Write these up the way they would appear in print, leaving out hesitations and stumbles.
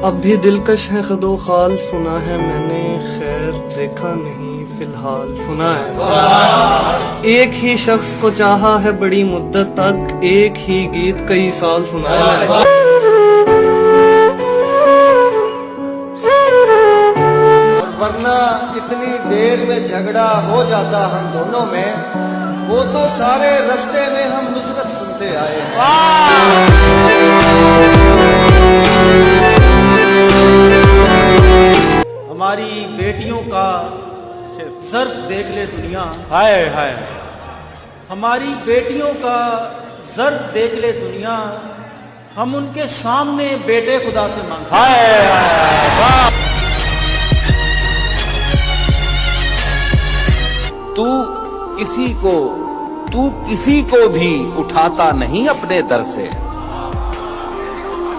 अब भी दिलकश है खदो खाल, सुना है मैंने खैर देखा नहीं फिलहाल। सुना है एक ही शख्स को चाहा है बड़ी मुद्दत तक, एक ही गीत कई साल सुना है मैंने। वरना इतनी देर में झगड़ा हो जाता हम दोनों में, वो तो सारे रास्ते में हम नुसरत सुनते आए हैं। हमारी बेटियों का ज़र्फ देख ले दुनिया, हाय हाय, हमारी बेटियों का ज़र्फ देख ले दुनिया, हम उनके सामने बेटे खुदा से मांगते हैं। हाय हाय, तू किसी को भी उठाता नहीं अपने दर से,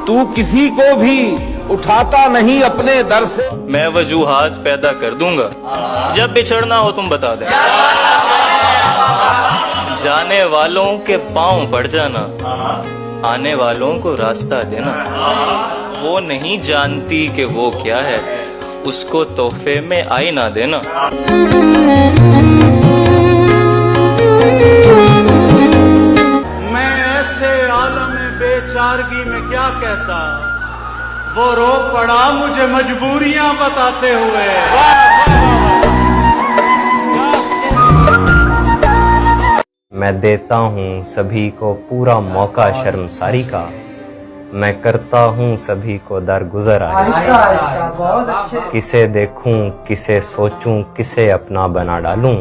तू किसी को भी उठाता नहीं अपने दर से। मैं वजूहात पैदा कर दूंगा, जब बिछड़ना हो तुम बता दे। जाने वालों के पांव पड़ जाना, आने वालों को रास्ता देना। वो नहीं जानती कि वो क्या है, उसको तोहफे में आईना देना। मैं ऐसे आलम बेचारगी में क्या कहता, वो रो पड़ा मुझे मजबूरियां बताते हुए। मैं देता हूँ सभी को पूरा मौका शर्मसारी का, मैं करता हूँ सभी को दरगुजर आहिस्ता। किसे देखूं, किसे सोचूं, किसे अपना बना डालूं,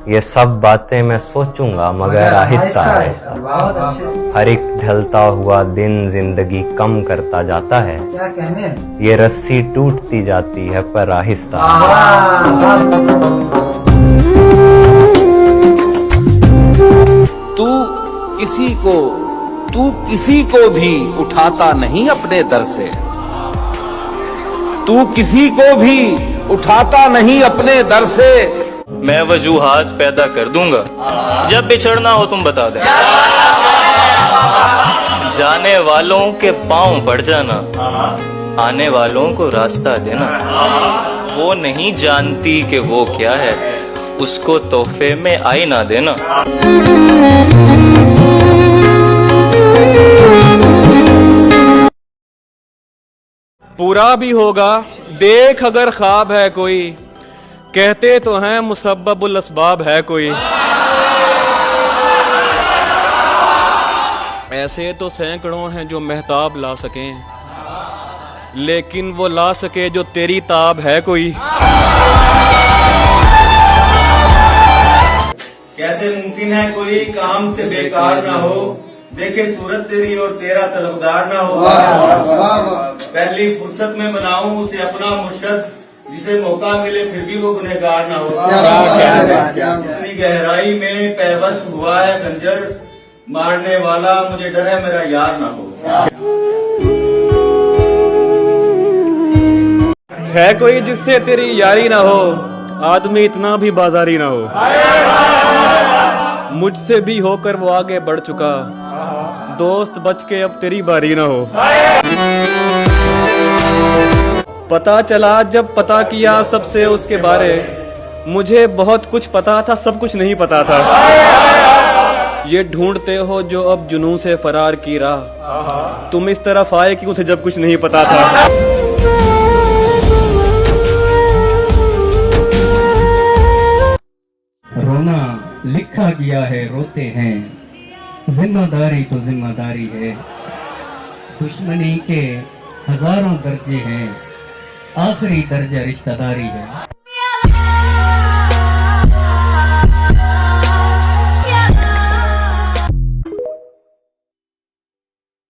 ये सब बातें मैं सोचूंगा मगर आहिस्ता आहिस्ता। हर एक ढलता हुआ दिन जिंदगी कम करता जाता है, ये रस्सी टूटती जाती है पर आहिस्ता। तू किसी को भी उठाता नहीं अपने दर से, तू किसी को भी उठाता नहीं अपने दर से। मैं वजूहात पैदा कर दूंगा, जब बिछड़ना हो तुम बता दे। जाने वालों के पांव पड़ जाना, आने वालों को रास्ता देना। वो नहीं जानती कि वो क्या है, उसको तोहफे में आईना देना। पूरा भी होगा देख अगर ख्वाब है कोई, कहते तो हैं मुसब्बबुल अस्बाब है कोई। ऐसे तो सैकड़ों हैं जो महताब ला सकें, लेकिन वो ला सके जो तेरी ताब है कोई। कैसे मुमकिन है कोई काम से बेकार ना हो, देखे सूरत तेरी और तेरा तलबगार ना हो। पहली फुर्सत में बनाऊं उसे अपना मुर्शद, जिसे मौका मिले फिर भी वो गुनहगार ना हो। इतनी गहराई में पैवस्त हुआ है खंजर, मारने वाला मुझे डर है मेरा यार ना हो। है कोई जिससे तेरी यारी ना हो, आदमी इतना भी बाजारी ना हो। मुझसे भी होकर वो आगे बढ़ चुका, दोस्त बच के अब तेरी बारी ना हो। पता चला जब पता किया सबसे उसके बारे, मुझे बहुत कुछ पता था सब कुछ नहीं पता था। ये ढूंढते हो जो अब जुनून से फरार की राह, तुम इस तरफ आए क्यों थे जब कुछ नहीं पता था। रोना लिखा गया है रोते हैं, जिम्मेदारी तो जिम्मेदारी है। दुश्मनी के हजारों दर्जे हैं, आखिरी दर्जा रिश्तेदारी है।